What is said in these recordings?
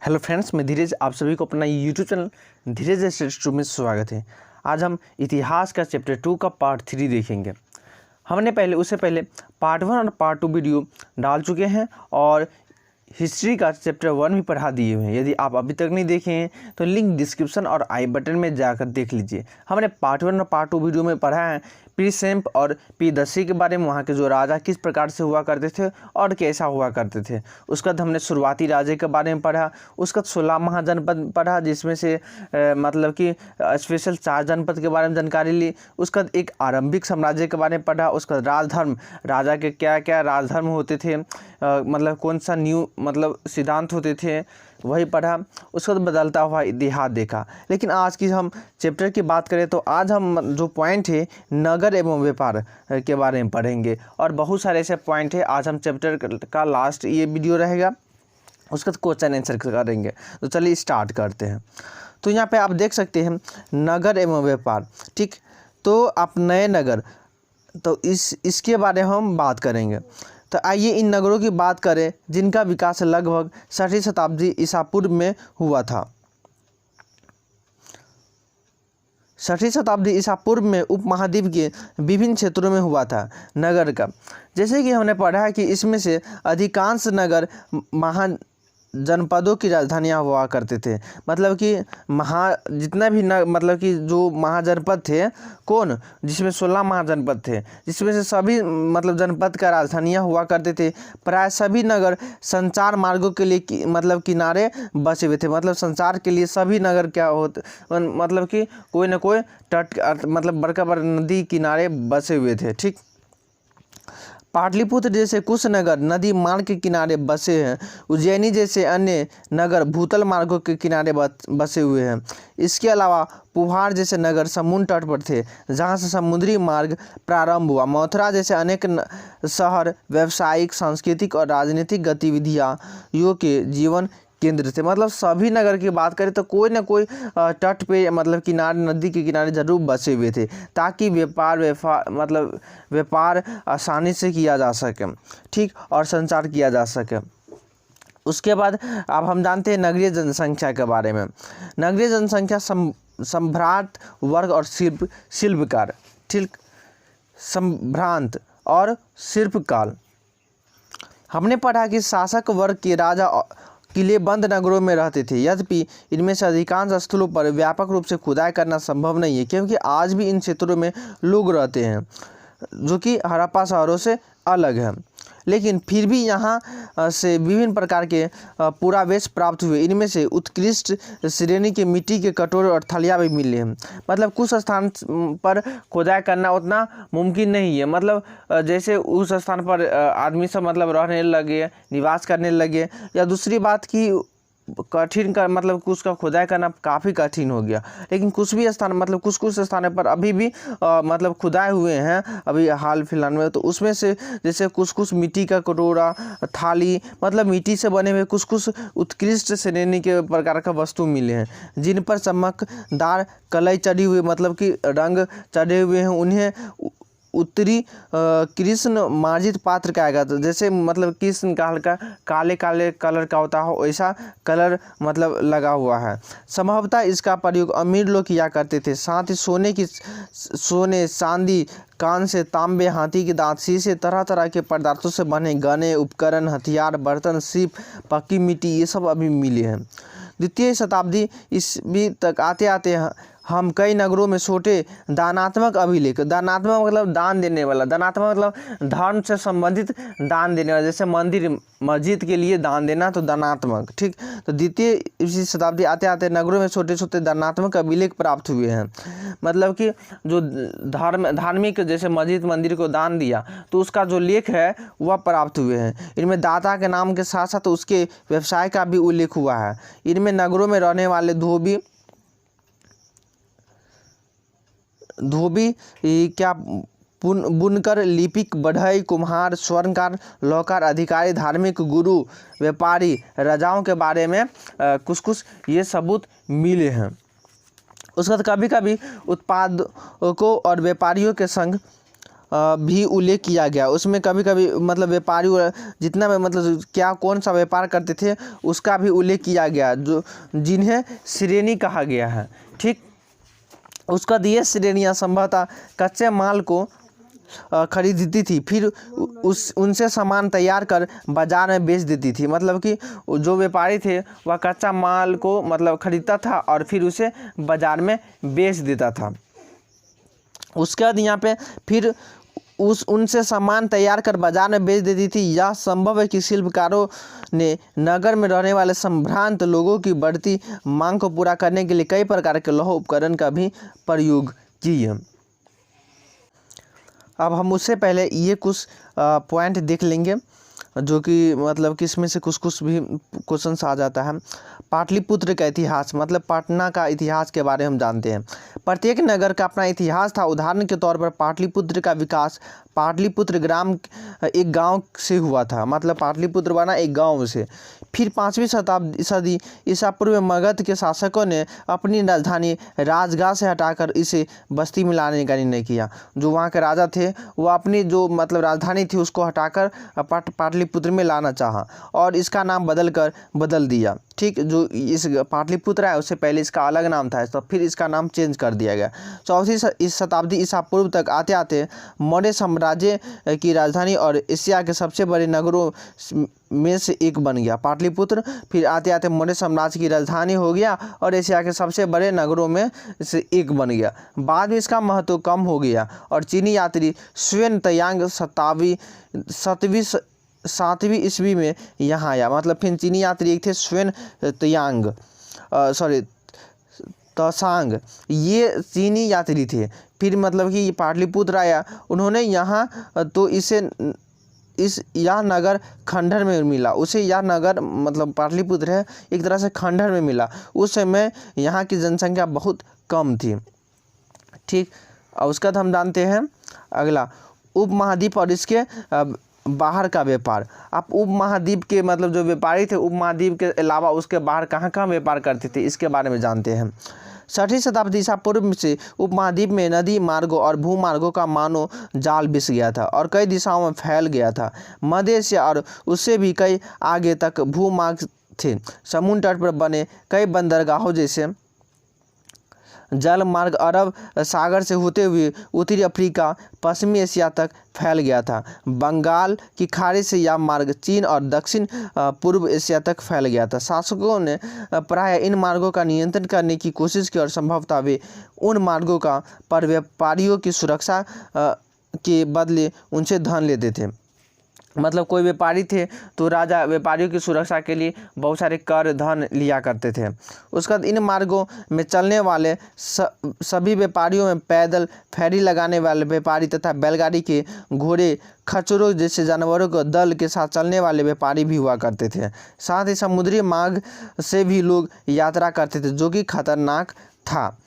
Hello friends, मैं धीरज, आप सभी को अपना यूट्यूब चैनल धीरज स्टडी में स्वागत है। आज हम इतिहास का चैप्टर 2 का पार्ट 3 देखेंगे। हमने उससे पहले पार्ट 1 और पार्ट 2 वीडियो डाल चुके हैं और हिस्ट्री का चैप्टर 1 भी पढ़ा दिए हुए हैं। यदि आप अभी तक नहीं देखे हैं तो लिंक डिस्क्रिप्शन और आई बटन में जाकर देख लीजिए। हमने पार्ट 1 और पार्ट 2 वीडियो में पढ़ा है प्रीसेम्प और पी10 के बारे में, वहाँ के जो राजा किस प्रकार से हुआ करते थे और कैसा हुआ करते थे। उसका हमने शुरुआती राजे के बारे में पढ़ा, उसका 16 महाजनपद पढ़ा जिसमें से मतलब कि स्पेशल 4 जनपद के बारे में जानकारी ली। उसका एक आरंभिक साम्राज्य के बारे में पढ़ा, उसका राजधर्म, राजा के क्या क्या राजधर्म होते थे, मतलब कौन सा न्यू मतलब सिद्धांत होते थे वही पढ़ा। उसका बदलता हुआ इतिहास देखा। लेकिन आज की हम चैप्टर की बात करें तो आज हम जो पॉइंट है नगर एवं व्यापार के बारे में पढ़ेंगे और बहुत सारे ऐसे पॉइंट है। आज हम चैप्टर का लास्ट ये वीडियो रहेगा, उसका क्वेश्चन आंसर करेंगे। तो चलिए स्टार्ट करते हैं। तो यहाँ पे आप देख सकते हैं नगर एवं व्यापार, ठीक। तो आप नए नगर, तो इसके बारे में हम बात करेंगे। तो आइए इन नगरों की बात करें जिनका विकास लगभग 6वीं शताब्दी ईसा पूर्व में हुआ था। 6वीं शताब्दी ईसा पूर्व में उपमहाद्वीप के विभिन्न क्षेत्रों में हुआ था नगर का। जैसे कि हमने पढ़ा है कि इसमें से अधिकांश नगर जनपदों की राजधानियाँ हुआ करते थे। मतलब कि जितना भी मतलब कि जो महाजनपद थे, कौन, जिसमें 16 महाजनपद थे, जिसमें से सभी मतलब जनपद का राजधानियाँ हुआ करते थे। प्राय सभी नगर संचार मार्गों के लिए मतलब किनारे बसे हुए थे। मतलब संचार के लिए सभी नगर क्या होते, मतलब कि कोई ना कोई तट मतलब बड़का बड़ा नदी किनारे बसे हुए थे, ठीक। पाटलिपुत्र जैसे कुछ नगर नदी मार्ग के किनारे बसे हैं। उज्जैनी जैसे अन्य नगर भूतल मार्गों के किनारे बसे हुए हैं। इसके अलावा पुहार जैसे नगर समुद्र तट पर थे जहां से समुद्री मार्ग प्रारंभ हुआ। मथुरा जैसे अनेक शहर व्यावसायिक, सांस्कृतिक और राजनीतिक गतिविधियां के जीवन केंद्र थे। मतलब सभी नगर की बात करें तो कोई ना कोई तट पे मतलब किनारे, नदी के किनारे जरूर बसे हुए थे ताकि व्यापार आसानी से किया जा सके, ठीक, और संचार किया जा सके। उसके बाद अब हम जानते हैं नगरीय जनसंख्या के बारे में। नगरीय जनसंख्या सम्भ्रांत वर्ग और शिल्पकार, ठीक, सम्भ्रांत और शिल्पकार। हमने पढ़ा कि शासक वर्ग के राजा किले बंद नगरों में रहते थे। यद्यपि इनमें से अधिकांश स्थलों पर व्यापक रूप से खुदाई करना संभव नहीं है क्योंकि आज भी इन क्षेत्रों में लोग रहते हैं जो कि हड़प्पा शहरों से अलग है। लेकिन फिर भी यहाँ से विभिन्न प्रकार के पुरावेश प्राप्त हुए। इनमें से उत्कृष्ट श्रेणी के मिट्टी के कटोरे और थलिया भी मिले हैं। मतलब कुछ स्थान पर खुदाई करना उतना मुमकिन नहीं है। मतलब जैसे उस स्थान पर आदमी सब मतलब रहने लगे, निवास करने लगे, या दूसरी बात की कठिन का मतलब कुछ का खुदाई करना काफ़ी कठिन हो गया। लेकिन कुछ भी स्थान मतलब कुछ स्थानों पर अभी भी मतलब खुदाई हुए हैं अभी हाल फिलहाल में। तो उसमें से जैसे कुछ मिट्टी का कटोरा, थाली, मतलब मिट्टी से बने हुए कुछ उत्कृष्ट श्रेणी के प्रकार का वस्तु मिले हैं जिन पर चमकदार कलई चढ़ी हुई, मतलब कि रंग चढ़े हुए हैं। उन्हें उत्तरी कृष्ण मार्जित पात्र कहा गया था। जैसे मतलब कृष्ण का हल्का काले काले कलर का होता है वैसा कलर मतलब लगा हुआ है। संभवतः इसका प्रयोग अमीर लोग किया करते थे। साथ ही सोने, चांदी, कांस्य, तांबे, हाथी के दांत, शीशे, तरह तरह के पदार्थों से बने गहने, उपकरण, हथियार, बर्तन, सीप, पक्की मिट्टी, ये सब अभी मिले हैं। 2वीं शताब्दी ईस्वी तक आते आते हम कई नगरों में छोटे दानात्मक अभिलेख, दानात्मक मतलब दान देने वाला, दानात्मक मतलब धर्म से संबंधित दान देने वाला, जैसे मंदिर मस्जिद के लिए दान देना तो दानात्मक, ठीक। तो 2वीं शताब्दी आते आते नगरों में छोटे छोटे दानात्मक अभिलेख प्राप्त हुए हैं। मतलब कि जो धार्मिक जैसे मस्जिद मंदिर को दान दिया तो उसका जो लेख है वह प्राप्त हुए हैं। इनमें दाता के नाम के साथ साथ उसके व्यवसाय का भी उल्लेख हुआ है। इनमें नगरों में रहने वाले धोबी क्या बुनकर, लिपिक, बढ़ई, कुम्हार, स्वर्णकार, लौहकार, अधिकारी, धार्मिक गुरु, व्यापारी, राजाओं के बारे में कुछ ये सबूत मिले हैं। उसके बाद कभी कभी उत्पादकों और व्यापारियों के संग भी उल्लेख किया गया। उसमें कभी कभी मतलब व्यापारी जितना में मतलब क्या कौन सा व्यापार करते थे उसका भी उल्लेख किया गया, जो जिन्हें श्रेणी कहा गया है। ठीक, उसका ये श्रेणियाँ संभवतः कच्चे माल को खरीदती थी, फिर उनसे सामान तैयार कर बाजार में बेच देती थी। मतलब कि जो व्यापारी थे वह कच्चा माल को मतलब खरीदता था और फिर उसे बाजार में बेच देता था। उसके बाद यहाँ पे फिर उनसे सामान तैयार कर बाजार में बेच देती थी। यह संभव है कि शिल्पकारों ने नगर में रहने वाले संभ्रांत लोगों की बढ़ती मांग को पूरा करने के लिए कई प्रकार के लौह उपकरण का भी प्रयोग किए। अब हम उससे पहले ये कुछ पॉइंट देख लेंगे जो कि मतलब कि इसमें से कुछ भी क्वेश्चन आ जाता है। पाटलिपुत्र का इतिहास, मतलब पटना का इतिहास के बारे में हम जानते हैं। प्रत्येक नगर का अपना इतिहास था। उदाहरण के तौर पर पाटलिपुत्र का विकास पाटलिपुत्र ग्राम एक गांव से हुआ था, मतलब पाटलिपुत्र बना एक गांव से। फिर 5वीं सदी ईसा पूर्व में मगध के शासकों ने अपनी राजधानी राजगाह से हटाकर इसे बस्ती में लाने का निर्णय किया। जो वहाँ के राजा थे वो अपनी जो मतलब राजधानी थी उसको हटाकर पाटलिपुत्र में लाना चाहा और इसका नाम बदल दिया। ठीक, जो इस पाटलिपुत्र है उससे पहले इसका अलग नाम था, तो फिर इसका नाम चेंज कर दिया गया। 4वीं शताब्दी ईसा पूर्व तक आते आते मौर्य साम्राज्य की राजधानी और एशिया के सबसे बड़े नगरों में से एक बन गया पाटलिपुत्र। फिर आते आते मौर्य साम्राज्य की राजधानी हो गया और एशिया के सबसे बड़े नगरों में से एक बन गया। बाद में इसका महत्व कम हो गया और चीनी यात्री स्वेन तयांग 7वीं ईस्वी में यहाँ आया। मतलब फिर चीनी यात्री एक थे स्वेन त्सांग, ये चीनी यात्री थे। फिर मतलब कि ये पाटलिपुत्र आया, उन्होंने यहाँ तो यह नगर खंडहर में मिला उसे। यह नगर मतलब पाटलिपुत्र है एक तरह से खंडहर में मिला। उस समय यहाँ की जनसंख्या बहुत कम थी। ठीक, और उसके बाद हम जानते हैं अगला उपमहाद्वीप और इसके बाहर का व्यापार। आप उपमहाद्वीप के मतलब जो व्यापारी थे उपमहाद्वीप के अलावा उसके बाहर कहाँ कहाँ व्यापार करते थे इसके बारे में जानते हैं। 6वीं शताब्दी ईसा पूर्व से उपमहाद्वीप में नदी मार्गों और भूमार्गों का मानो जाल बिछ गया था और कई दिशाओं में फैल गया था। मध्य एशिया और उससे भी कई आगे तक भूमार्ग थे। समुद्र तट पर बने कई बंदरगाहों जैसे जल मार्ग अरब सागर से होते हुए उत्तरी अफ्रीका पश्चिमी एशिया तक फैल गया था। बंगाल की खाड़ी से यह मार्ग चीन और दक्षिण पूर्व एशिया तक फैल गया था। शासकों ने प्रायः इन मार्गों का नियंत्रण करने की कोशिश की और संभवतः वे उन मार्गों का पर व्यापारियों की सुरक्षा के बदले उनसे धन लेते थे। मतलब कोई व्यापारी थे तो राजा व्यापारियों की सुरक्षा के लिए बहुत सारे कर धन लिया करते थे। उसके बाद इन मार्गों में चलने वाले सभी व्यापारियों में पैदल फेरी लगाने वाले व्यापारी तथा बैलगाड़ी के घोड़े खच्चरों जैसे जानवरों को दल के साथ चलने वाले व्यापारी भी हुआ करते थे। साथ ही समुद्री मार्ग से भी लोग यात्रा करते थे जो कि खतरनाक था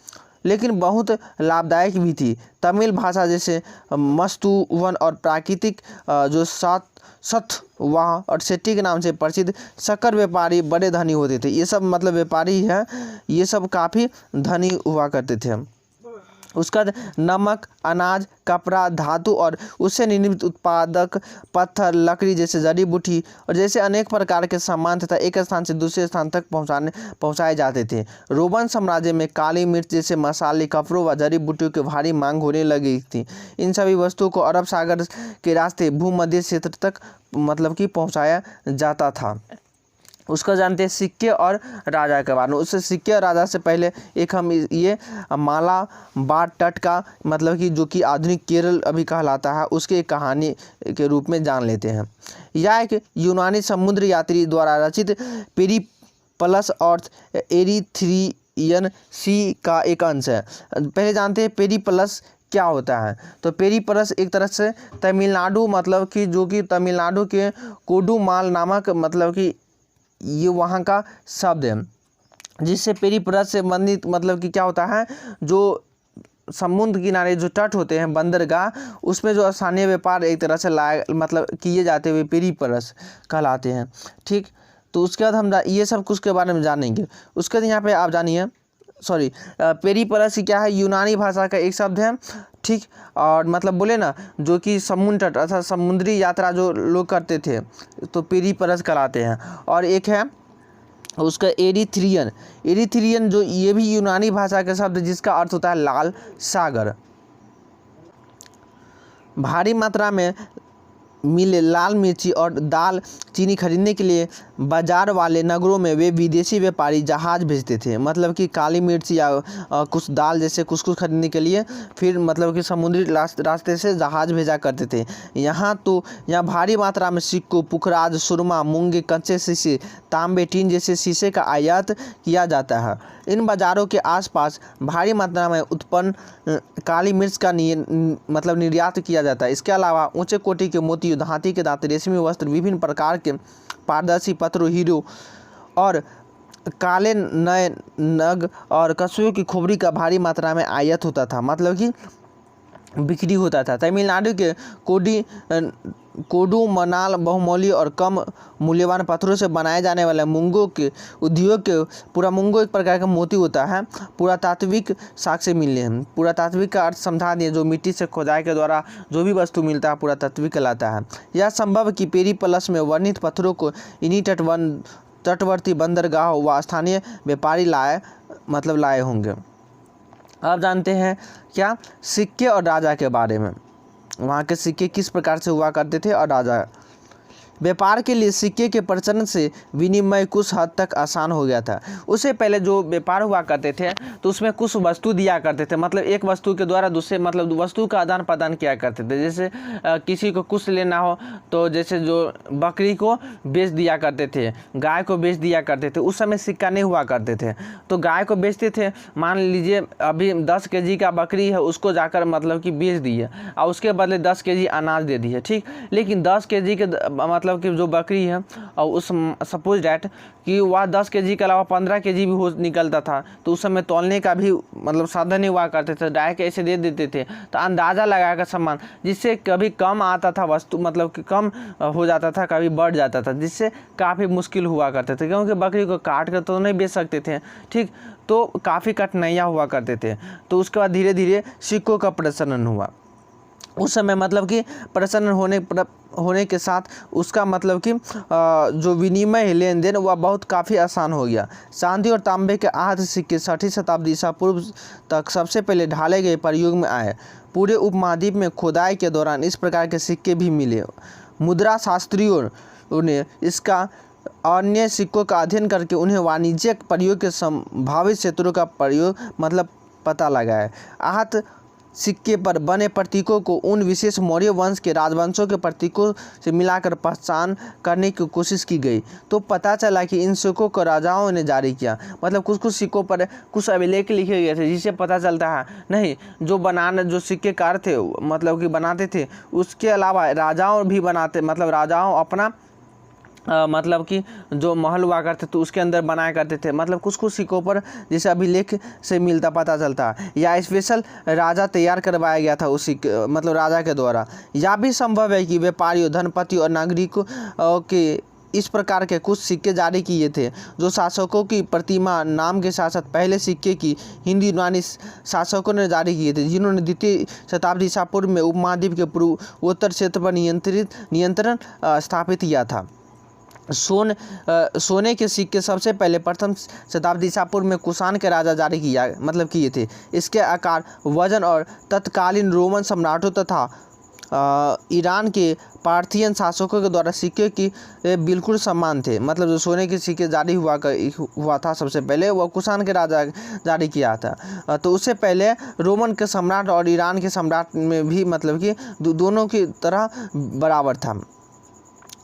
लेकिन बहुत लाभदायक भी थी। तमिल भाषा जैसे मस्तुवन और प्राकृतिक जो सतवाह और सेट्टी के नाम से प्रसिद्ध शक्कर व्यापारी बड़े धनी होते थे। ये सब मतलब व्यापारी हैं, ये सब काफ़ी धनी हुआ करते थे। उसका नमक, अनाज, कपड़ा, धातु और उससे निर्मित उत्पादक पत्थर, लकड़ी जैसे जड़ी बूटी और जैसे अनेक प्रकार के सामान तथा एक स्थान से दूसरे स्थान तक पहुंचाए जाते थे। रोमन साम्राज्य में काली मिर्च जैसे मसाले, कपड़ों व जड़ी बूटियों की भारी मांग होने लगी थी। इन सभी वस्तुओं को अरब सागर के रास्ते भूमध्य क्षेत्र तक मतलब कि पहुँचाया जाता था। उसका जानते हैं सिक्के और राजा के बारे में। उससे सिक्के और राजा से पहले एक हम ये मालाबार तट का मतलब कि जो कि आधुनिक केरल अभी कहलाता है उसके एक कहानी के रूप में जान लेते हैं। यह एक यूनानी समुद्र यात्री द्वारा रचित पेरिप्लस और एरिथ्रियन सी का एक अंश है। पहले जानते हैं पेरिप्लस क्या होता है। तो पेरिप्लस एक तरह से तमिलनाडु मतलब कि जो कि तमिलनाडु के कोडुमाल नामक मतलब कि ये वहाँ का शब्द है जिससे पेरिप्लस से संबंधित मतलब कि क्या होता है जो समुद्र किनारे जो तट होते हैं बंदरगाह उसमें जो स्थानीय व्यापार एक तरह से मतलब किए जाते हुए पेरिप्लस कहलाते हैं। ठीक, तो उसके बाद हम ये सब कुछ के बारे में जानेंगे। उसके बाद यहाँ पे आप जानिए पेरिप्लस क्या है, यूनानी भाषा का एक शब्द है, ठीक। और मतलब बोले ना जो कि समुद्र तट अर्थात समुद्री यात्रा जो लोग करते थे तो पेरिप्लस कहलाते हैं। और एक है उसका एरिथ्रियन जो ये भी यूनानी भाषा का शब्द जिसका अर्थ होता है लाल सागर। भारी मात्रा में मिले लाल मिर्ची और दाल चीनी खरीदने के लिए बाजार वाले नगरों में वे विदेशी व्यापारी जहाज़ भेजते थे, मतलब कि काली मिर्च या कुछ दाल जैसे कुछ खरीदने के लिए फिर मतलब कि समुद्री रास्ते से जहाज़ भेजा करते थे। यहाँ भारी मात्रा में सिक्कों, पुखराज, सुरमा, मूंगे, कच्चे शीशे, तांबे, टीन जैसे शीशे का आयात किया जाता है। इन बाज़ारों के आसपास भारी मात्रा में उत्पन्न काली मिर्च का मतलब निर्यात किया जाता है। इसके अलावा ऊंचे कोटि के मोती, हाथी के दांत, रेशमी वस्त्र, विभिन्न प्रकार के पारदर्शी पत्थरों, हीरो और काले नए नग और कछुओं की खोपड़ी का भारी मात्रा में आयात होता था, मतलब कि बिक्री होता था। तमिलनाडु के कोडू मनाल बहुमूल्य और कम मूल्यवान पत्थरों से बनाए जाने वाले मुंगो के उद्योग के पुरामुंगो एक प्रकार का मोती होता है, पुरातात्विक साक्ष्य मिले हैं। पुरातात्विक का अर्थ समझा दिए, जो मिट्टी से खोदाई के द्वारा जो भी वस्तु मिलता है पुरातात्विक कहलाता है। यह संभव कि पेरिप्लस में वर्णित पत्थरों को इन्हीं तटवर्ती बंदरगाह व स्थानीय व्यापारी लाए होंगे। अब जानते हैं क्या सिक्के और राजा के बारे में, वहाँ के सिक्के किस प्रकार से हुआ करते थे और राजा। व्यापार के लिए सिक्के के प्रचलन से विनिमय कुछ हद तक आसान हो गया था। उससे पहले जो व्यापार हुआ करते थे तो उसमें कुछ वस्तु दिया करते थे, मतलब एक वस्तु के द्वारा दूसरे मतलब वस्तु का आदान प्रदान किया करते थे। जैसे किसी को कुछ लेना हो तो जैसे जो बकरी को बेच दिया करते थे, गाय को बेच दिया करते थे। उस समय सिक्का नहीं हुआ करते थे तो गाय को बेचते थे, मान लीजिए अभी 10 केजी का बकरी है, उसको जाकर मतलब कि बेच दिए और उसके बदले 10 केजी अनाज दे दिए, ठीक। लेकिन 10 केजी के मतलब कि जो बकरी है और उस सपोज डैट कि वह 10 केजी के अलावा 15 केजी भी हो निकलता था तो उस समय तौलने का भी मतलब साधन नहीं हुआ करते थे, डायरेक्ट ऐसे दे देते थे तो अंदाज़ा लगाकर सामान, जिससे कभी कम आता था वस्तु, मतलब कि कम हो जाता था, कभी बढ़ जाता था, जिससे काफ़ी मुश्किल हुआ करते थे, क्योंकि बकरी को काट कर तो नहीं बेच सकते थे, ठीक। तो काफ़ी कठिनाइयाँ हुआ करते थे। तो उसके बाद धीरे धीरे सिक्कों का प्रचलन हुआ। उस समय मतलब कि प्रचलन होने के साथ उसका मतलब कि जो विनिमय लेन देन वह बहुत काफ़ी आसान हो गया। चांदी और तांबे के आहत सिक्के 6वीं शताब्दी ईसा पूर्व तक सबसे पहले ढाले गए प्रयोग में आए। पूरे उपमहाद्वीप में खोदाई के दौरान इस प्रकार के सिक्के भी मिले। मुद्रा शास्त्रियों ने इसका अन्य सिक्कों का अध्ययन करके उन्हें वाणिज्यिक प्रयोग के संभावित क्षेत्रों का प्रयोग मतलब पता लगाया। आहत सिक्के पर बने प्रतीकों को उन विशेष मौर्य वंश के राजवंशों के प्रतीकों से मिलाकर पहचान करने की कोशिश की गई तो पता चला कि इन सिक्कों को राजाओं ने जारी किया। मतलब कुछ सिक्कों पर कुछ अभिलेख लिखे गए थे जिससे पता चलता है नहीं जो सिक्केकार थे मतलब कि बनाते थे, उसके अलावा राजाओं भी बनाते, मतलब राजाओं अपना मतलब कि जो महल हुआ करते तो उसके अंदर बनाया करते थे। मतलब कुछ सिक्कों पर जैसे अभिलेख से मिलता पता चलता या स्पेशल राजा तैयार करवाया गया था उस मतलब राजा के द्वारा। यह भी संभव है कि व्यापारियों, धनपति और नागरिकों के इस प्रकार के कुछ सिक्के जारी किए थे जो शासकों की प्रतिमा नाम के साथ साथ पहले सिक्के की हिंदी यूनानी शासकों ने जारी किए थे, जिन्होंने 2वीं शताब्दी ईसा पूर्व में उपमहाद्वीप के पूर्वोत्तर क्षेत्र पर नियंत्रण स्थापित किया था। सोने के सिक्के सबसे पहले प्रथम शताब्दी ईसा पूर्व में कुषाण के राजा जारी किए थे। इसके आकार, वजन और तत्कालीन रोमन सम्राटों तथा ईरान के पार्थियन शासकों के द्वारा सिक्के की बिल्कुल समान थे। मतलब जो सोने के सिक्के जारी हुआ था सबसे पहले वह कुषाण के राजा जारी किया था। तो उससे पहले रोमन के सम्राट और ईरान के सम्राट में भी मतलब कि दोनों की तरह बराबर था।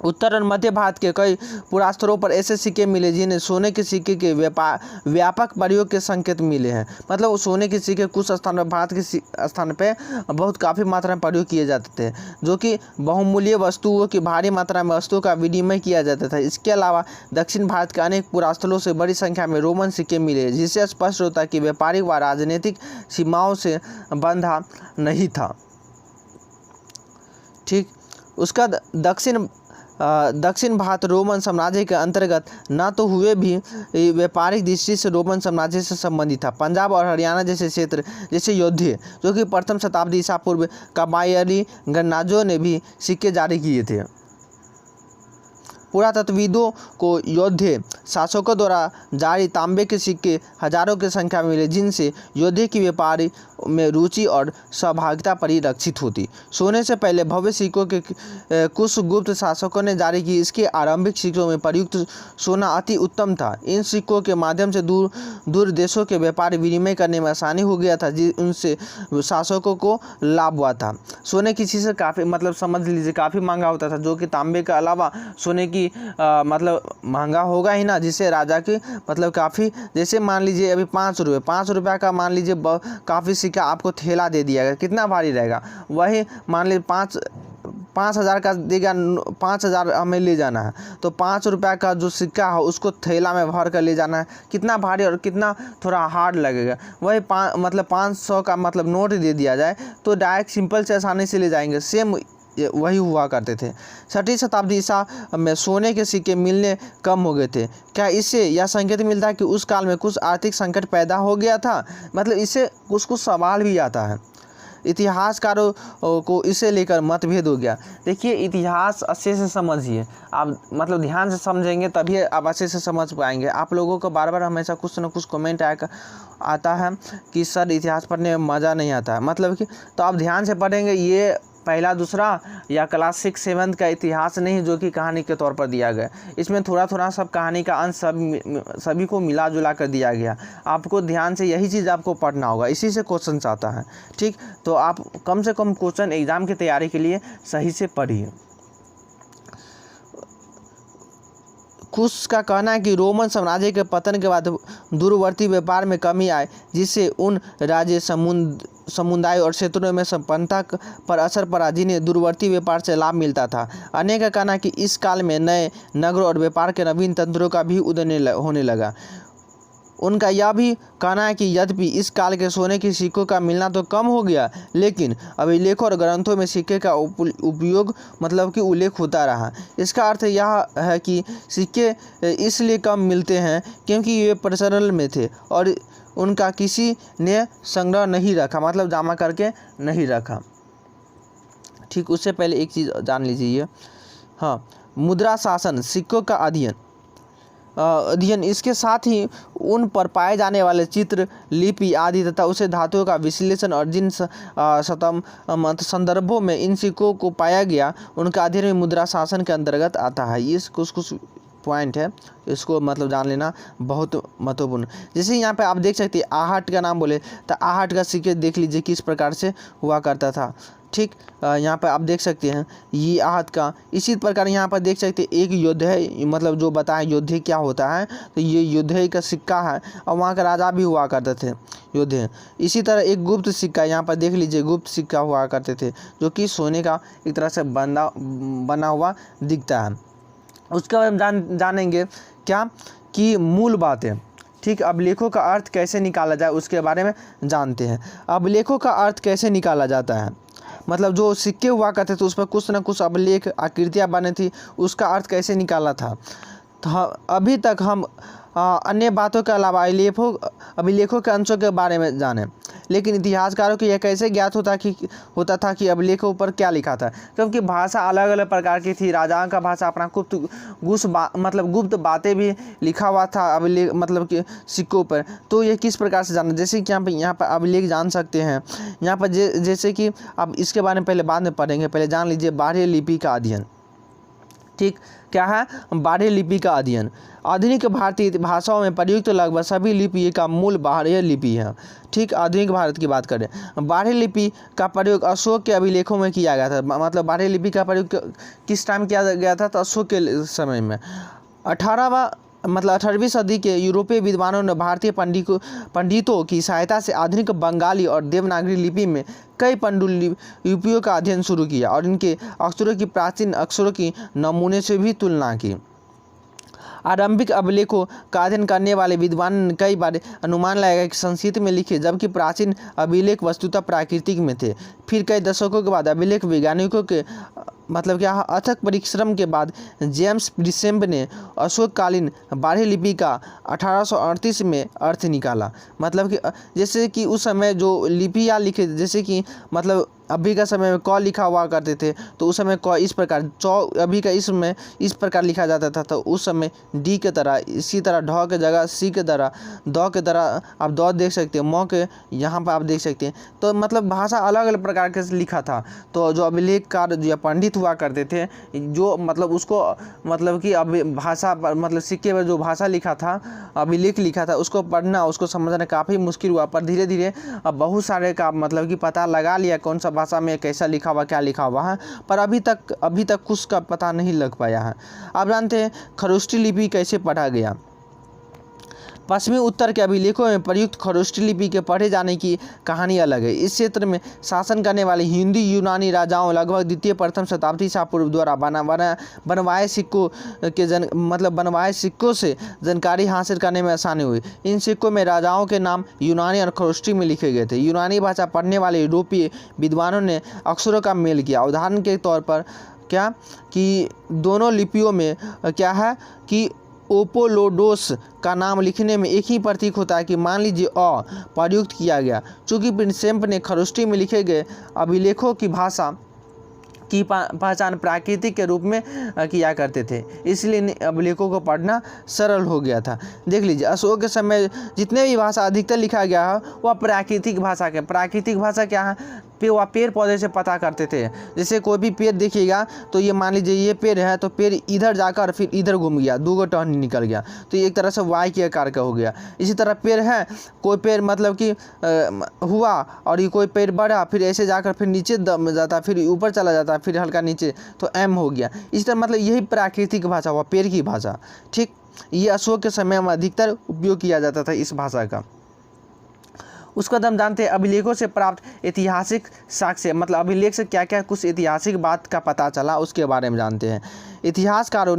उत्तर और मध्य भारत के कई पुरास्थलों पर ऐसे सिक्के मिले जिन्हें सोने के सिक्के के व्यापक प्रयोग के संकेत मिले हैं। मतलब सोने के सिक्के कुछ स्थान पर, भारत के स्थान पे बहुत काफ़ी मात्रा में प्रयोग किए जाते थे, जो कि बहुमूल्य वस्तुओं की भारी मात्रा में वस्तुओं का विनिमय किया जाता था। इसके अलावा दक्षिण भारत के अनेक पुरास्थलों से बड़ी संख्या में रोमन सिक्के मिले, जिससे स्पष्ट होता है कि व्यापारिक व राजनीतिक सीमाओं से बंधा नहीं था, ठीक। उसका दक्षिण दक्षिण भारत रोमन साम्राज्य के अंतर्गत न तो हुए भी व्यापारिक दृष्टि से रोमन साम्राज्य से संबंधित था। पंजाब और हरियाणा जैसे क्षेत्र जैसे योद्धे जो कि प्रथम शताब्दी ईसा पूर्व कबायली गणराज्यों ने भी सिक्के जारी किए थे। पुरातत्वविदों को योद्धे शासकों द्वारा जारी तांबे के सिक्के हजारों की संख्या में मिले, जिनसे योद्धे की व्यापारी में रुचि और सहभागिता परिलक्षित होती। सोने से पहले भव्य सिक्कों के कुछ गुप्त शासकों ने जारी की। इसके आरंभिक सिक्कों में प्रयुक्त सोना अति उत्तम था। इन सिक्कों के माध्यम से दूर देशों के व्यापार विनिमय करने में आसानी हो गया था, उनसे शासकों को लाभ हुआ था। सोने किसी से काफ़ी मतलब समझ लीजिए काफ़ी महंगा होता था, जो कि तांबे के अलावा सोने की मतलब महंगा होगा ही ना, जिससे राजा की मतलब काफ़ी, जैसे मान लीजिए अभी 5 रुपये का मान लीजिए काफ़ी सिक्का आपको थैला दे दिया गया, कितना भारी रहेगा। वही मान लीजिए 5,000 का देगा, 5,000 हमें ले जाना है, तो 5 रुपये का जो सिक्का है उसको थैला में भर कर ले जाना है, कितना भारी और कितना थोड़ा हार्ड लगेगा। वही 500 का मतलब नोट दे दिया जाए तो डायरेक्ट सिंपल से आसानी से ले जाएंगे। सेम वही हुआ करते थे। 6वीं शताब्दी ईसा में सोने के सिक्के मिलने कम हो गए थे। क्या इससे यह संकेत मिलता है कि उस काल में कुछ आर्थिक संकट पैदा हो गया था? मतलब इससे कुछ सवाल भी आता है। इतिहासकारों को इसे लेकर मतभेद हो गया। देखिए इतिहास अच्छे से समझिए आप, मतलब ध्यान से समझेंगे तभी आप अच्छे से समझ पाएंगे। आप लोगों को बार बार हमेशा कुछ ना कुछ कमेंट आता है कि सर इतिहास पढ़ने में मज़ा नहीं आता है, मतलब कि तो आप ध्यान से पढ़ेंगे। ये पहला दूसरा या क्लास 6-7 का इतिहास नहीं जो कि कहानी के तौर पर दिया गया। इसमें थोड़ा थोड़ा सब कहानी का अंश सभी को मिला जुला कर दिया गया। आपको ध्यान से यही चीज़ आपको पढ़ना होगा, इसी से क्वेश्चन आता है। ठीक, तो आप कम से कम क्वेश्चन एग्ज़ाम की तैयारी के लिए सही से पढ़िए। कुछ का कहना है कि रोमन साम्राज्य के पतन के बाद दूरवर्ती व्यापार में कमी आई, जिससे उन राज्य समुदाय और क्षेत्रों में संपन्नता पर असर पड़ा जिन्हें दूरवर्ती व्यापार से लाभ मिलता था। अन्य का कहना है कि इस काल में नए नगरों और व्यापार के नवीन तंत्रों का भी उदय होने लगा। उनका यह भी कहना है कि यद्यपि इस काल के सोने के सिक्कों का मिलना तो कम हो गया, लेकिन अभिलेखों और ग्रंथों में सिक्के का उपयोग मतलब कि उल्लेख होता रहा। इसका अर्थ यह है कि सिक्के इसलिए कम मिलते हैं क्योंकि वे प्रचलन में थे और उनका किसी ने संग्रह नहीं रखा, मतलब जमा करके नहीं रखा। ठीक, उससे पहले एक चीज़ जान लीजिए। हाँ, मुद्रा शासन, सिक्कों का अध्ययन इसके साथ ही उन पर पाए जाने वाले चित्र, लिपि आदि तथा उसे धातुओं का विश्लेषण और जिन संदर्भों में इन सिक्कों को पाया गया उनका अध्ययन में मुद्रा शासन के अंतर्गत आता है। ये कुछ पॉइंट है, इसको मतलब जान लेना बहुत महत्वपूर्ण। जैसे यहाँ पे आप देख सकते हैं आहट का नाम बोले तो आहट का सिक्के देख लीजिए किस प्रकार से हुआ करता था। ठीक, यहाँ पे आप देख सकते हैं ये आहट का। इसी प्रकार यहाँ पर देख सकते हैं एक योद्धे, मतलब जो बताएं योद्धे क्या होता है, तो ये योद्धे का सिक्का है और वहाँ का राजा भी हुआ करते थे योद्धे। इसी तरह एक गुप्त सिक्का यहाँ पर देख लीजिए, गुप्त सिक्का हुआ करते थे जो कि सोने का एक तरह से बना हुआ दिखता है। उसके बाद हम जानेंगे क्या कि मूल बातें। ठीक, अभिलेखों का अर्थ कैसे निकाला जाए उसके बारे में जानते हैं। अभिलेखों का अर्थ कैसे निकाला जाता है, मतलब जो सिक्के हुआ करते थे उस पर कुछ ना कुछ अभिलेख आकृतियाँ बनी थी, उसका अर्थ कैसे निकाला था। तो अभी तक हम अन्य बातों के अलावा अभिलेखों के अंशों के बारे में जाने, लेकिन इतिहासकारों को यह कैसे ज्ञात होता था कि अभिलेखों पर क्या लिखा था, क्योंकि भाषा अलग अलग प्रकार की थी। राजाओं का भाषा अपना गुप्त बातें भी लिखा हुआ था अभिलेख मतलब कि सिक्कों पर। तो ये किस प्रकार से जाना, जैसे कि यहाँ पर अभिलेख जान सकते हैं। यहाँ पर जैसे कि अब इसके बारे में पहले बाद में पढ़ेंगे, पहले जान लीजिए बाह्य लिपि का अध्ययन। ठीक, क्या है बाह्य लिपि का अध्ययन? आधुनिक भारतीय भाषाओं में प्रयुक्त लगभग सभी लिपि का मूल बाह्य लिपि है। ठीक, आधुनिक भारत की बात करें, बाह्य लिपि का प्रयोग अशोक के अभिलेखों में किया गया था। मतलब बाह्य लिपि का प्रयोग किस टाइम किया गया था? तो अशोक के समय में। 18वीं सदी के यूरोपीय विद्वानों ने भारतीय पंडितों की सहायता से आधुनिक बंगाली और देवनागरी लिपि में कई पांडुलिपियों का अध्ययन शुरू किया और इनके अक्षरों की प्राचीन अक्षरों की नमूने से भी तुलना की। आरंभिक अभिलेखों का अध्ययन करने वाले विद्वान ने कई बार अनुमान लगाया कि संस्कृत में लिखे, जबकि प्राचीन अभिलेख वस्तुतः प्राकृतिक में थे। फिर कई दशकों के बाद अभिलेख वैज्ञानिकों के मतलब क्या अथक परिश्रम के बाद जेम्स प्रिसेम्प ने अशोककालीन बारही लिपि का 1838 में अर्थ निकाला। मतलब कि जैसे कि उस समय जो लिपियाँ लिखे, जैसे कि मतलब अभी का समय में क लिखा हुआ करते थे, तो उस समय क इस प्रकार, अभी का इसमें इस प्रकार लिखा जाता था, तो उस समय डी के तरह, इसी तरह ढ के जगह सी के तरह, द के तरह आप द देख सकते हैं, म के यहाँ पर आप देख सकते हैं। तो मतलब भाषा अलग अलग प्रकार के लिखा था। तो जो अभिलेखकार या पंडित हुआ करते थे, जो मतलब उसको मतलब कि अभी भाषा मतलब सिक्के पर जो भाषा लिखा था, अभिलेख लिखा था, उसको पढ़ना, उसको समझना काफ़ी मुश्किल हुआ। पर धीरे धीरे अब बहुत सारे का मतलब कि पता लगा लिया कौन सा भाषा में कैसा लिखा हुआ, क्या लिखा हुआ है, पर अभी तक कुछ का पता नहीं लग पाया है। आप जानते हैं खरोष्ठी लिपि कैसे पढ़ा गया। पश्चिमी उत्तर के अभिलेखों में प्रयुक्त खरोष्ठी लिपि के पढ़े जाने की कहानी अलग है। इस क्षेत्र में शासन करने वाले हिंदी यूनानी राजाओं लगभग द्वितीय प्रथम शताब्दी ईसा पूर्व द्वारा बनवाए सिक्कों से जानकारी हासिल करने में आसानी हुई। इन सिक्कों में राजाओं के नाम यूनानी और खरोष्ठी में लिखे गए थे। यूनानी भाषा पढ़ने वाले यूरोपीय विद्वानों ने अक्षरों का मेल किया। उदाहरण के तौर पर क्या कि दोनों लिपियों में क्या है कि ओपोलोडोस का नाम लिखने में एक ही प्रतीक होता है कि मान लीजिए अ प्रयुक्त किया गया। चूँकि प्रिसेम्प ने खरोष्ठी में लिखे गए अभिलेखों की भाषा की पहचान प्राकृतिक के रूप में किया करते थे, इसलिए अभिलेखों को पढ़ना सरल हो गया था। देख लीजिए अशोक के समय जितने भी भाषा अधिकतर लिखा गया है वह प्राकृतिक भाषा के, प्राकृतिक भाषा क्या है, वह पेड़ पौधे से पता करते थे। जैसे कोई भी पेड़ देखिएगा तो ये मान लीजिए ये पेड़ है, तो पेड़ इधर जाकर फिर इधर घूम गया, दो गो टहनी निकल गया, तो ये एक तरह से वाई के आकार का हो गया। इसी तरह पेड़ है, कोई पेड़ मतलब कि हुआ और ये कोई पेड़ बढ़ा, फिर ऐसे जाकर फिर नीचे दम जाता, फिर ऊपर चला जाता, फिर हल्का नीचे, तो एम हो गया। इस तरह मतलब यही प्राकृतिक भाषा हुआ, पेड़ की भाषा। ठीक, ये अशोक के समय में अधिकतर उपयोग किया जाता था इस भाषा का। उसका हम जानते हैं अभिलेखों से प्राप्त ऐतिहासिक साक्ष्य, मतलब अभिलेख से क्या क्या कुछ ऐतिहासिक बात का पता चला उसके बारे में जानते हैं। इतिहासकारों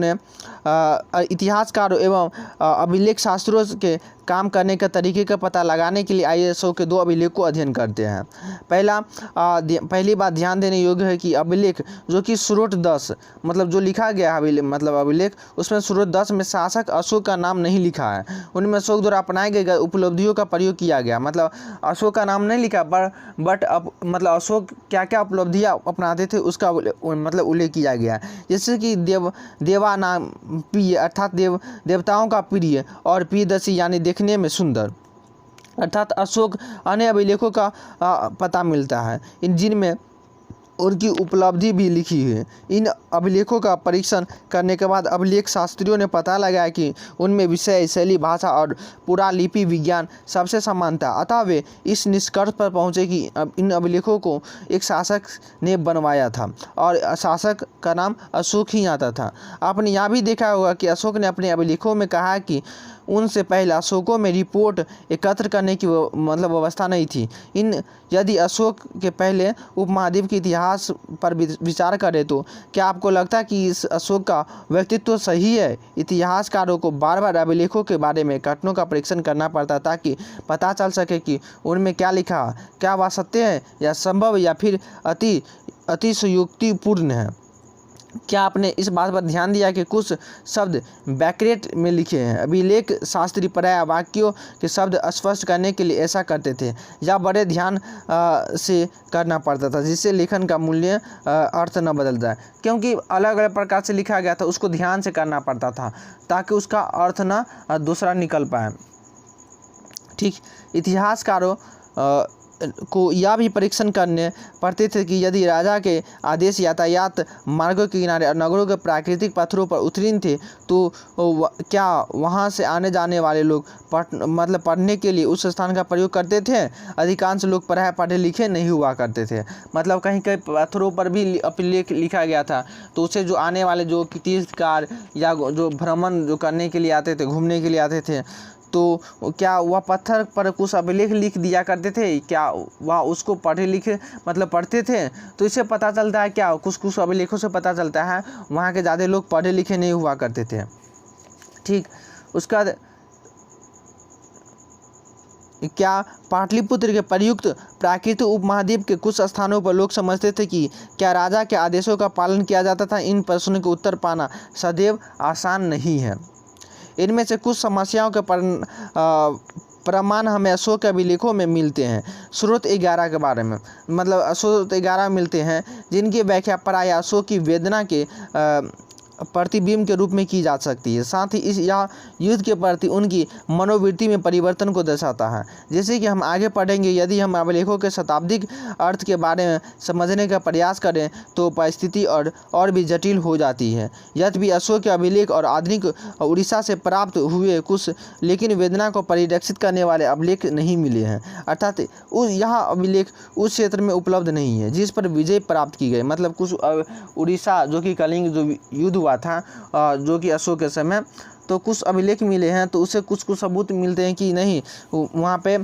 एवं अभिलेख शास्त्रों के काम करने के तरीके का पता लगाने के लिए ISO के 2 अभिलेख को अध्ययन करते हैं। पहली बात ध्यान देने योग्य है कि अभिलेख जो कि स्रोत 10 मतलब जो लिखा गया अभिलेख उसमें स्रोत 10 में शासक अशोक का नाम नहीं लिखा है। उनमें अशोक द्वारा अपनाए गए उपलब्धियों का प्रयोग किया गया, मतलब अशोक का नाम नहीं लिखा, बट अब मतलब अशोक क्या क्या उपलब्धियाँ अपनाते थे उसका मतलब उल्लेख किया गया। जैसे कि देवा नाम प्रिय अर्थात देवताओं का प्रिय, और प्रियदर्शी यानी देखने में सुंदर, अर्थात अशोक अन्य अभिलेखों का पता मिलता है जिनमें उनकी उपलब्धि भी लिखी है। इन अभिलेखों का परीक्षण करने के बाद अभिलेख शास्त्रियों ने पता लगाया कि उनमें विषय, शैली, भाषा और पुरालिपि विज्ञान सबसे समान था। अतः वे इस निष्कर्ष पर पहुँचे कि इन अभिलेखों को एक शासक ने बनवाया था और शासक का नाम अशोक ही आता था। आपने यहाँ भी देखा होगा कि अशोक ने अपने अभिलेखों में कहा कि उनसे पहले अशोकों में रिपोर्ट एकत्र करने की मतलब व्यवस्था नहीं थी। यदि अशोक के पहले उपमहाद्वीप के इतिहास पर विचार करें तो क्या आपको लगता है कि इस अशोक का व्यक्तित्व सही है? इतिहासकारों को बार बार अभिलेखों के बारे में कथनों का परीक्षण करना पड़ता ताकि पता चल सके कि उनमें क्या लिखा, क्या वह सत्य है या संभव या फिर अतिशयोक्तिपूर्ण है। क्या आपने इस बात पर ध्यान दिया कि कुछ शब्द ब्रैकेट में लिखे हैं? अभिलेख शास्त्री प्रायः वाक्यों के शब्द स्पष्ट करने के लिए ऐसा करते थे या बड़े ध्यान से करना पड़ता था जिससे लेखन का मूल्य अर्थ न बदल जाए, क्योंकि अलग अलग प्रकार से लिखा गया था, उसको ध्यान से करना पड़ता था ताकि उसका अर्थ न दूसरा निकल पाए। ठीक, इतिहासकारों को यह भी परीक्षण करने पड़ते थे कि यदि राजा के आदेश यातायात मार्गों के किनारे और नगरों के प्राकृतिक पत्थरों पर उत्तीर्ण थे तो क्या वहां से आने जाने वाले लोग पढ़ने के लिए उस स्थान का प्रयोग करते थे। अधिकांश लोग प्रायः पढ़े लिखे नहीं हुआ करते थे, मतलब कहीं कहीं पत्थरों पर भी अभिलेख लिखा गया था, तो उसे जो आने वाले जो तीर्थकार या जो भ्रमण जो करने के लिए आते थे, घूमने के लिए आते थे, तो क्या वह पत्थर पर कुछ अभिलेख लिख दिया करते थे, क्या वह उसको पढ़े लिखे मतलब पढ़ते थे। तो इससे पता चलता है क्या कुछ अभिलेखों से पता चलता है वहाँ के ज़्यादा लोग पढ़े लिखे नहीं हुआ करते थे। ठीक, उसका क्या पाटलिपुत्र के प्रयुक्त प्राकृतिक उपमहाद्वीप के कुछ स्थानों पर लोग समझते थे कि क्या राजा के आदेशों का पालन किया जाता था? इन प्रश्नों के उत्तर पाना सदैव आसान नहीं है। इनमें से कुछ समस्याओं के प्रमाण हमें अशोक के अभिलेखों में मिलते हैं। स्रोत 11 के बारे में, मतलब स्रोत 11 मिलते हैं जिनकी व्याख्या प्रायः अशोक की वेदना के प्रतिबिंब के रूप में की जा सकती है। साथ ही यह युद्ध के प्रति उनकी मनोवृत्ति में परिवर्तन को दर्शाता है। जैसे कि हम आगे पढ़ेंगे, यदि हम अभिलेखों के शताब्दिक अर्थ के बारे में समझने का प्रयास करें तो परिस्थिति और भी जटिल हो जाती है। यद्यपि अशोक के अभिलेख और आधुनिक उड़ीसा से प्राप्त हुए कुछ, लेकिन वेदना को परिलक्षित करने वाले अभिलेख नहीं मिले हैं। अर्थात यह अभिलेख उस क्षेत्र में उपलब्ध नहीं है जिस पर विजय प्राप्त की गई। मतलब कुछ उड़ीसा जो कि कलिंग जो युद्ध हुआ था जो कि अशोक के समय, तो कुछ अभिलेख मिले हैं, तो उससे कुछ सबूत मिलते हैं कि नहीं वहाँ पे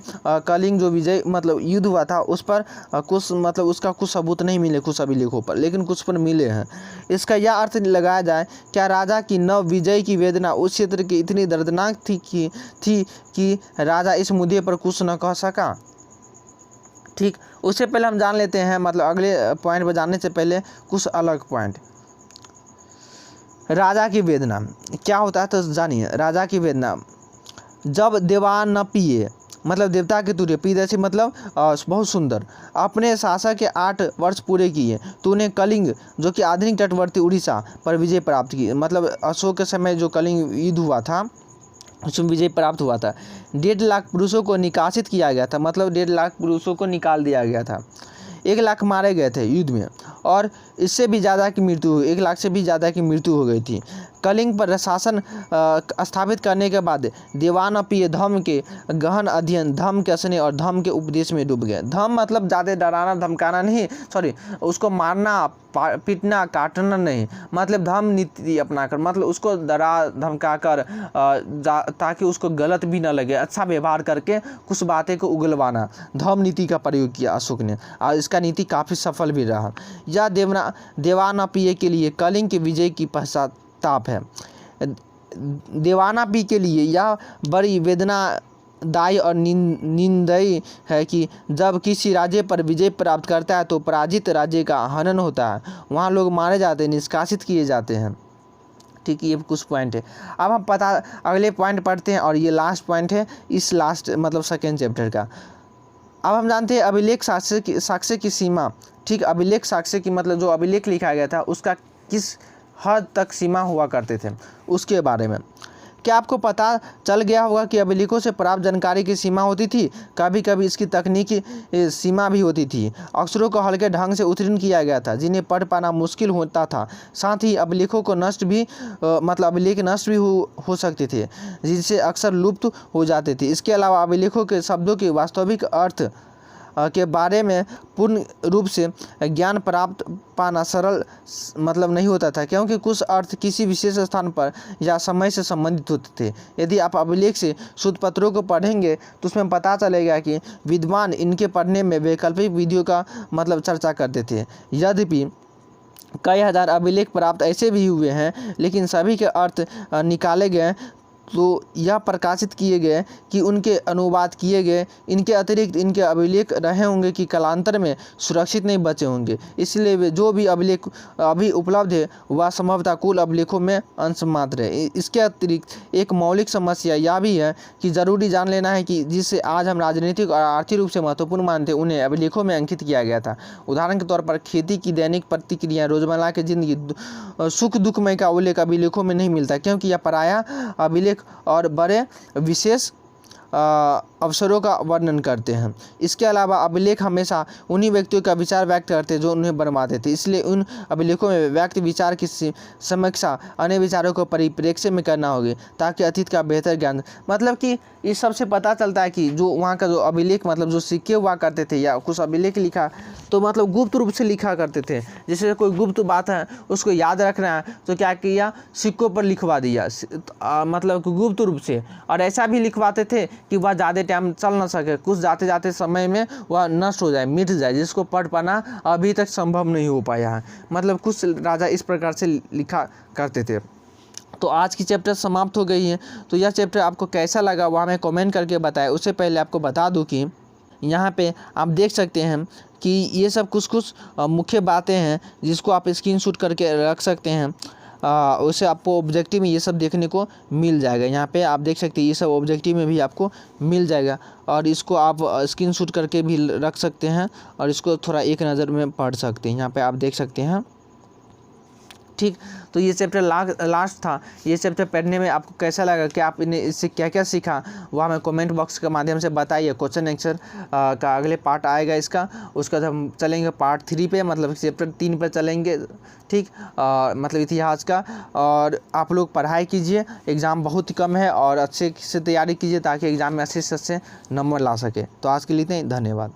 कलिंग जो विजय मतलब युद्ध हुआ था उस पर कुछ मतलब उसका कुछ सबूत नहीं मिले कुछ अभिलेखों पर, लेकिन कुछ पर मिले हैं। इसका यह अर्थ लगाया जाए, क्या राजा की नव विजय की वेदना उस क्षेत्र की इतनी दर्दनाक थी कि राजा इस मुद्दे पर कुछ न कह सका? ठीक, उससे पहले हम जान लेते हैं, मतलब अगले पॉइंट पर जानने से पहले कुछ अलग पॉइंट। राजा की वेदना क्या होता है तो जानिए। राजा की वेदना, जब देवान न पिए, मतलब देवता के तुल्य, पीदर्शी मतलब बहुत सुंदर, अपने शासक के 8 वर्ष पूरे किए तो उन्हें कलिंग जो कि आधुनिक तटवर्ती उड़ीसा पर विजय प्राप्त की। मतलब अशोक के समय जो कलिंग युद्ध हुआ था उसमें विजय प्राप्त हुआ था। 1.5 लाख पुरुषों को निकासित किया गया था, मतलब 1.5 लाख पुरुषों को निकाल दिया गया था। 1 लाख मारे गए थे युद्ध में और इससे भी ज़्यादा की मृत्यु, 1 लाख से भी ज़्यादा की मृत्यु हो गई थी। कलिंग पर शासन स्थापित करने के बाद देवान अपीय धम्म के गहन अध्ययन, धम्म के असने और धम्म के उपदेश में डूब गए। धम्म मतलब ज़्यादा डराना धमकाना नहीं, सॉरी उसको मारना पीटना काटना नहीं, मतलब धम्म नीति अपनाकर, मतलब उसको डरा धमका कर ताकि उसको गलत भी ना लगे, अच्छा व्यवहार करके कुछ बातें को उगलवाना, धम्म नीति का प्रयोग किया अशोक ने और इसका नीति काफ़ी सफल भी रहा। यह देवानापीय के लिए कलिंग के विजय की पश्चाताप है। देवानापी के लिए यह बड़ी वेदनादायी और निंदनीय है कि जब किसी राज्य पर विजय प्राप्त करता है तो पराजित राज्य का हनन होता है, वहाँ लोग मारे जाते हैं, निष्कासित किए जाते हैं। ठीक, ये कुछ पॉइंट है। अब हम अगले पॉइंट पढ़ते हैं और ये लास्ट पॉइंट है इस मतलब सेकेंड चैप्टर का। अब हम जानते हैं अभिलेख साक्ष्य की सीमा। ठीक, अभिलेख साक्ष्य की मतलब जो अभिलेख लिखा गया था उसका किस हद तक सीमा हुआ करते थे उसके बारे में। क्या आपको पता चल गया होगा कि अभिलेखों से प्राप्त जानकारी की सीमा होती थी? कभी कभी इसकी तकनीकी सीमा भी होती थी। अक्षरों को हल्के ढंग से उत्तीर्ण किया गया था जिन्हें पढ़ पाना मुश्किल होता था। साथ ही अभिलेखों को नष्ट भी मतलब अभिलेख नष्ट भी हो सकते थे जिनसे अक्सर लुप्त हो जाते थे। इसके अलावा अभिलेखों के शब्दों के वास्तविक अर्थ के बारे में पूर्ण रूप से ज्ञान प्राप्त पाना सरल मतलब नहीं होता था, क्योंकि कुछ अर्थ किसी विशेष स्थान पर या समय से संबंधित होते थे। यदि आप अभिलेख से शुद्ध पत्रों को पढ़ेंगे तो उसमें पता चलेगा कि विद्वान इनके पढ़ने में वैकल्पिक विधियों का मतलब चर्चा करते थे। यद्यपि कई हजार अभिलेख प्राप्त ऐसे भी हुए हैं, लेकिन सभी के अर्थ निकाले गए तो यह प्रकाशित किए गए कि उनके अनुवाद किए गए। इनके अतिरिक्त इनके अभिलेख रहे होंगे कि कालांतर में सुरक्षित नहीं बचे होंगे, इसलिए वे जो भी अभिलेख अभी उपलब्ध है वह संभवतः कुल अभिलेखों में अंश मात्र है। इसके अतिरिक्त एक मौलिक समस्या यह भी है कि जरूरी जान लेना है कि जिसे आज हम राजनीतिक और आर्थिक रूप से महत्वपूर्ण मानते हैं उन्हें अभिलेखों में अंकित किया गया था। उदाहरण के तौर पर खेती की दैनिक प्रतिक्रिया, रोजमर्रा की जिंदगी, सुख दुखमय का उल्लेख अभिलेखों में नहीं मिलता, क्योंकि यह प्रायः अभिलेख और बड़े विशेष अवसरों का वर्णन करते हैं। इसके अलावा अभिलेख हमेशा उन्हीं व्यक्तियों का विचार व्यक्त करते हैं जो उन्हें बनवाते थे, इसलिए उन अभिलेखों में व्यक्त विचार की समीक्षा अन्य विचारों को परिप्रेक्ष्य में करना होगी ताकि अतीत का बेहतर ज्ञान, मतलब कि इस सबसे पता चलता है कि जो वहाँ का जो अभिलेख मतलब जो सिक्के हुआ करते थे या कुछ अभिलेख लिखा तो मतलब गुप्त रूप से लिखा करते थे। जैसे कोई गुप्त बात है उसको याद रखना है तो क्या किया, सिक्कों पर लिखवा दिया मतलब गुप्त रूप से, और ऐसा भी लिखवाते थे कि वह ज़्यादा टाइम चल ना सके, कुछ जाते जाते समय में वह नष्ट हो जाए, मिट जाए, जिसको पढ़ पाना अभी तक संभव नहीं हो पाया है। मतलब कुछ राजा इस प्रकार से लिखा करते थे। तो आज की चैप्टर समाप्त हो गई है। तो यह चैप्टर आपको कैसा लगा वह हमें कमेंट करके बताएं। उससे पहले आपको बता दूं कि यहाँ पे आप देख सकते हैं कि ये सब कुछ मुख्य बातें हैं जिसको आप स्क्रीनशॉट करके रख सकते हैं। उससे आपको ऑब्जेक्टिव में ये सब देखने को मिल जाएगा। यहाँ पे आप देख सकते हैं ये सब ऑब्जेक्टिव में भी आपको मिल जाएगा और इसको आप स्क्रीनशॉट करके भी रख सकते हैं और इसको थोड़ा एक नज़र में पढ़ सकते हैं। यहाँ पे आप देख सकते हैं। ठीक, तो ये चैप्टर लास्ट था। ये चैप्टर पढ़ने में आपको कैसा लगा, कि आपने इससे क्या क्या सीखा, वह हमें कमेंट बॉक्स के माध्यम से बताइए। क्वेश्चन आंसर का अगले पार्ट आएगा इसका, उसका हम चलेंगे पार्ट 3 पे, मतलब चैप्टर 3 पर चलेंगे। ठीक, मतलब इतिहास का। और आप लोग पढ़ाई कीजिए, एग्ज़ाम बहुत ही कम है और अच्छे से तैयारी कीजिए ताकि एग्ज़ाम में अच्छे से अच्छे नंबर ला सके। तो आज के लिए इतना ही, धन्यवाद।